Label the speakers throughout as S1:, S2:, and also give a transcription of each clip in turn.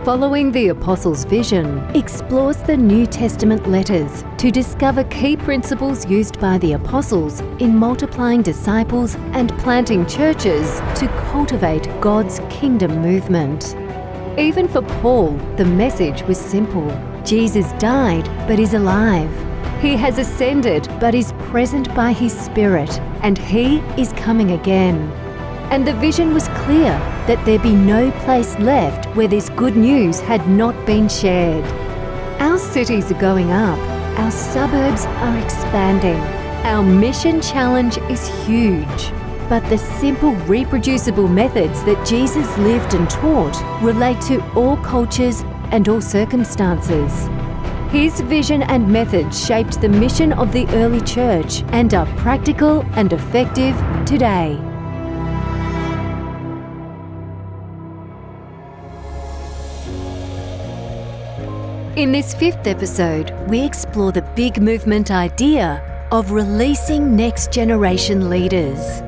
S1: Following the Apostles' Vision explores the New Testament letters to discover key principles used by the Apostles in multiplying disciples and planting churches to cultivate God's kingdom movement. Even for Paul, the message was simple. Jesus died, but is alive. He has ascended, but is present by His Spirit, and He is coming again. And the vision was clear that there be no place left where this good news had not been shared. Our cities are going up, our suburbs are expanding, our mission challenge is huge. But the simple, reproducible methods that Jesus lived and taught relate to all cultures and all circumstances. His vision and methods shaped the mission of the early church and are practical and effective today. In this 5th episode, we explore the big movement idea of releasing next generation leaders.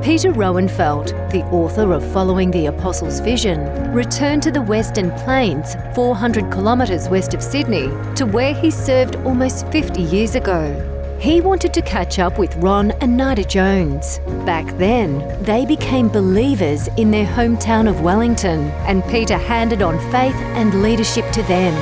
S1: Peter Roenfeld, the author of Following the Apostles' Vision, returned to the Western Plains, 400 kilometres west of Sydney, to where he served almost 50 years ago. He wanted to catch up with Ron and Nida Jones. Back then, they became believers in their hometown of Wellington, and Peter handed on faith and leadership to them.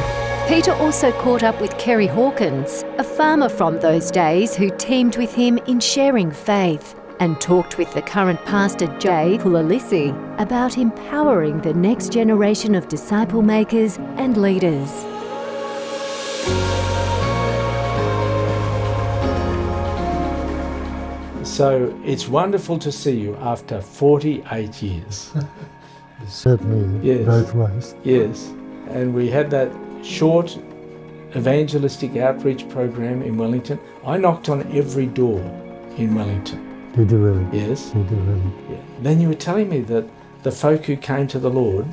S1: Peter also caught up with Kerry Hawkins, a farmer from those days who teamed with him in sharing faith, and talked with the current pastor Jay Pulalisi about empowering the next generation of disciple makers and leaders.
S2: So it's wonderful to see you after 48 years.
S3: Certainly,
S2: Yes.
S3: both ways.
S2: Yes, and we had that short evangelistic outreach program in Wellington. I knocked on every door in Wellington.
S3: Did you really?
S2: Yes.
S3: Did you really?
S2: Yeah. Then you were telling me that the folk who came to the Lord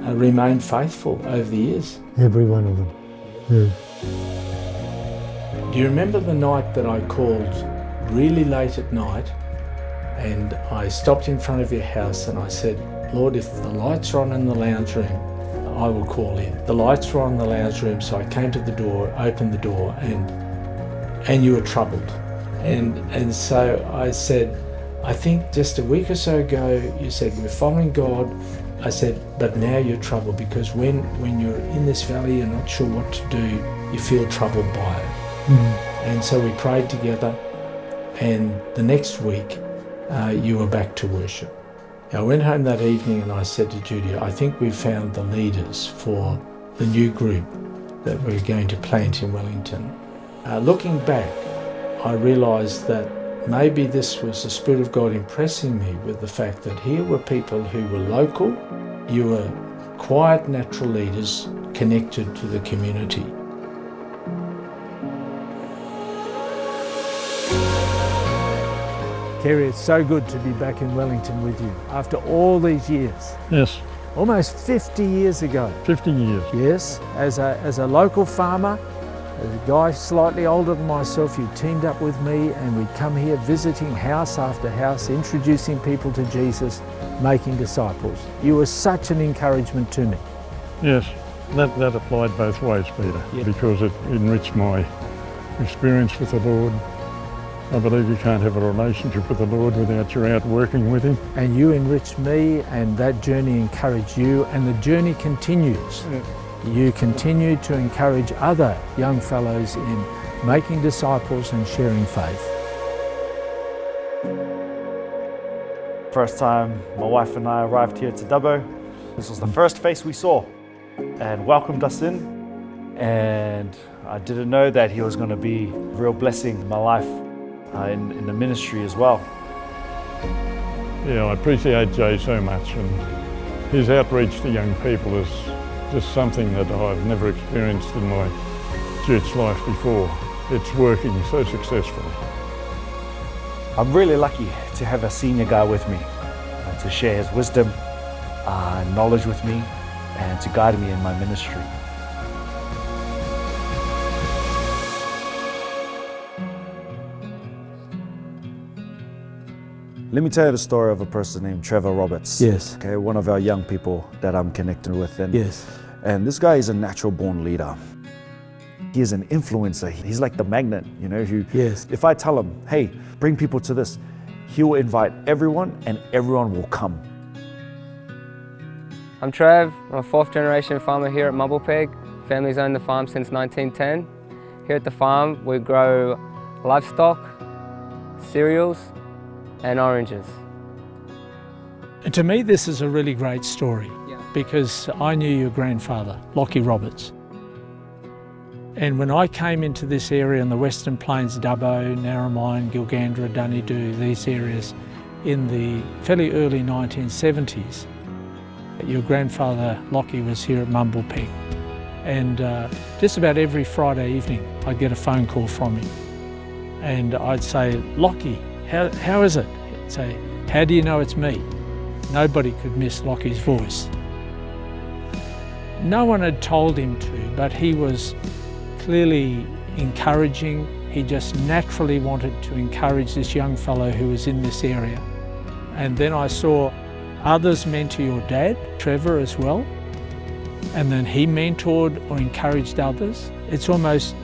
S2: remained faithful over the years.
S3: Every one of them. Yeah.
S2: Do you remember the night that I called really late at night and I stopped in front of your house and I said, Lord, if the lights are on in the lounge room, I will call in. The lights were on in the lounge room, so I came to the door, opened the door, and you were troubled. And so I said, I think just a week or so ago, you said, we're following God. I said, but now you're troubled because when you're in this valley, you're not sure what to do, you feel troubled by it. And so we prayed together, and the next week, you were back to worship. I went home that evening and I said to Judy, I think we've found the leaders for the new group that we're going to plant in Wellington. Looking back, I realised that maybe this was the Spirit of God impressing me with the fact that here were people who were local, you were quiet, natural leaders connected to the community. Kerry, it's so good to be back in Wellington with you after all these years.
S4: Yes,
S2: Almost 50 years ago.
S4: 50 years.
S2: Yes, as a local farmer, a guy slightly older than myself, you teamed up with me and we'd come here visiting house after house, introducing people to Jesus, making disciples. You were such an encouragement to me.
S4: Yes, that applied both ways, Peter,
S2: Yeah.
S4: because it enriched my experience with the Lord. I believe you can't have a relationship with the Lord without you're out working with Him.
S2: And you enriched me, and that journey encouraged you, and the journey continues. You continue to encourage other young fellows in making disciples and sharing faith.
S5: First time my wife and I arrived here to Dubbo, this was the first face we saw and welcomed us in. And I didn't know that he was going to be a real blessing in my life in the ministry as well.
S4: Yeah, I appreciate Jay so much, and his outreach to young people is just something that I've never experienced in my church life before. It's working so successfully.
S5: I'm really lucky to have a senior guy with me to share his wisdom and knowledge with me and to guide me in my ministry. Let me tell you the story of a person named Trevor Roberts.
S3: Yes.
S5: Okay, one of our young people that I'm connected with.
S3: Yes.
S5: And this guy is a natural born leader. He is an influencer. He's like the magnet, you know, who,
S3: Yes.
S5: if I tell him, hey, bring people to this, he will invite everyone and everyone will come.
S6: I'm Trev. I'm a fourth generation farmer here at Mumblepeg. Family's owned the farm since 1910. Here at the farm, we grow livestock, cereals, and oranges.
S2: And to me, this is a really great story because I knew your grandfather, Lockie Roberts. And when I came into this area in the Western Plains, Dubbo, Narromine, Gilgandra, Dunedoo, these areas in the fairly early 1970s, your grandfather Lockie was here at Mumblepeg. And just about every Friday evening, I'd get a phone call from him. And I'd say, Lockie, how is it? He'd say, how do you know it's me? Nobody could miss Lockie's voice. No one had told him to, but he was clearly encouraging. He just naturally wanted to encourage this young fellow who was in this area. And then I saw others mentor your dad, Trevor, as well. And then he mentored or encouraged others. It's almost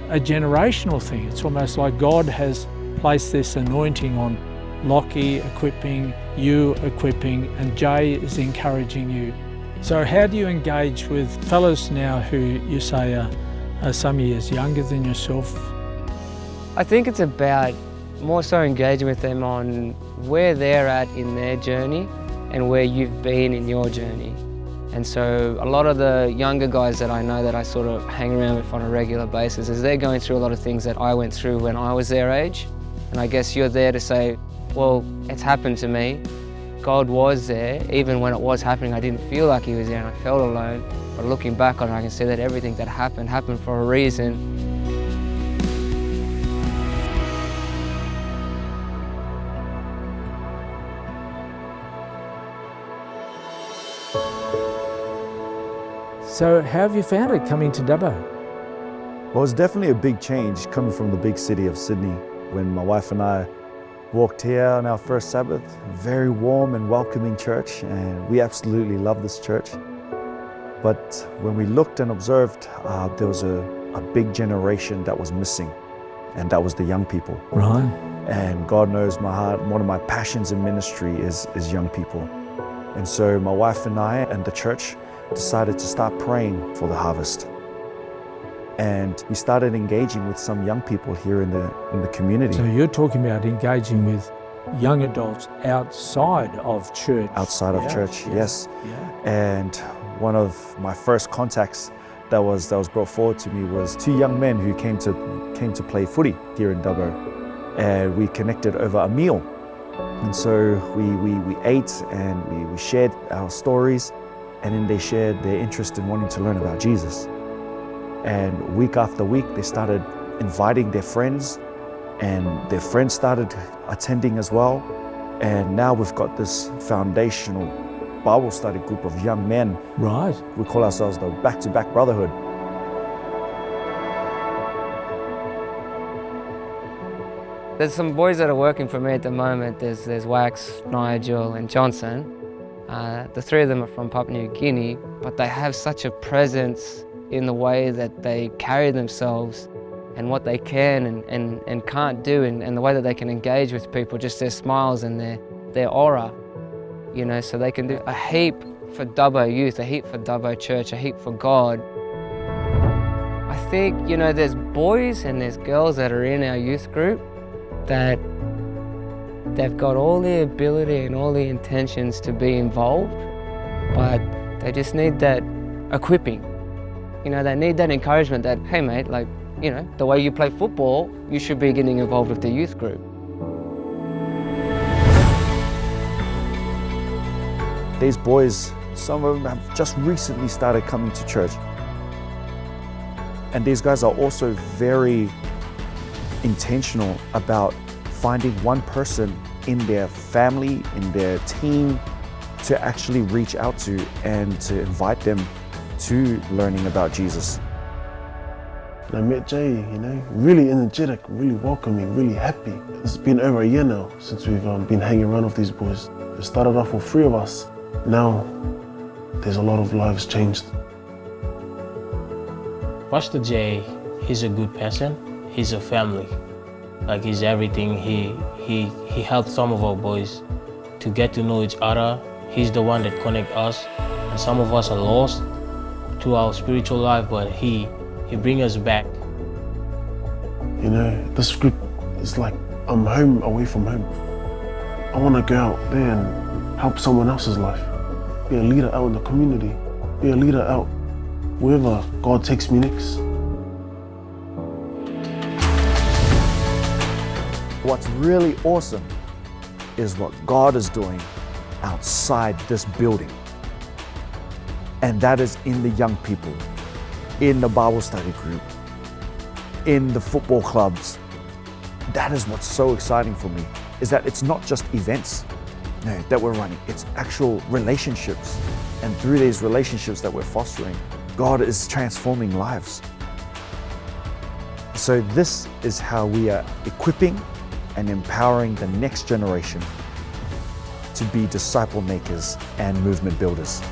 S2: a generational thing. It's almost like God has placed this anointing on Lockie equipping, you equipping, and Jay is encouraging you. So how do you engage with fellows now who you say are some years younger than yourself?
S6: I think it's about more so engaging with them on where they're at in their journey and where you've been in your journey. And so a lot of the younger guys that I know that I sort of hang around with on a regular basis is they're going through a lot of things that I went through when I was their age. And I guess you're there to say, well, it's happened to me. God was there. Even when it was happening, I didn't feel like he was there and I felt alone. But looking back on it, I can see that everything that happened for a reason.
S2: So how have you found it coming to Dubbo?
S5: Well, it's definitely a big change coming from the big city of Sydney. When my wife and I walked here on our first Sabbath, very warm and welcoming church, and we absolutely love this church. But when we looked and observed, there was a big generation that was missing, and that was the young people.
S2: Right.
S5: And God knows my heart, one of my passions in ministry is young people. And so my wife and I and the church decided to start praying for the harvest. And we started engaging with some young people here in the community.
S2: So you're talking about engaging with young adults outside of church.
S5: Outside of church, yes.
S2: Yeah.
S5: And one of my first contacts that was brought forward to me was two young men who came to play footy here in Dubbo. And we connected over a meal. And so we ate and we shared our stories, and then they shared their interest in wanting to learn about Jesus. And week after week, they started inviting their friends, and their friends started attending as well. And now we've got this foundational Bible study group of young men.
S2: Right.
S5: We call ourselves the Back-to-Back Brotherhood.
S6: There's some boys that are working for me at the moment. There's Wax, Nigel and Johnson. The three of them are from Papua New Guinea, but they have such a presence in the way that they carry themselves and what they can and can't do, and the way that they can engage with people, just their smiles and their aura, you know, so they can do a heap for Dubbo youth, a heap for Dubbo church, a heap for God. I think, you know, there's boys and there's girls that are in our youth group that they've got all the ability and all the intentions to be involved, but they just need that equipping. You know, they need that encouragement that, hey mate, like, you know, the way you play football, you should be getting involved with the youth group.
S5: These boys, some of them have just recently started coming to church. And these guys are also very intentional about finding one person in their family, in their team, to actually reach out to and to invite them to learning about Jesus.
S7: And I met Jay, you know, really energetic, really welcoming, really happy. It's been over a year now since we've been hanging around with these boys. It started off with 3 of us. Now, there's a lot of lives changed.
S8: Pastor Jay, he's a good person. He's a family. Like, he's everything. He helped some of our boys to get to know each other. He's the one that connects us. And some of us are lost to our spiritual life, but he brings us back.
S7: You know, this group is like I'm home away from home. I want to go out there and help someone else's life. Be a leader out in the community. Be a leader out wherever God takes me next.
S5: What's really awesome is what God is doing outside this building. And that is in the young people, in the Bible study group, in the football clubs. That is what's so exciting for me, is that it's not just events that we're running, it's actual relationships. And through these relationships that we're fostering, God is transforming lives. So this is how we are equipping and empowering the next generation to be disciple makers and movement builders.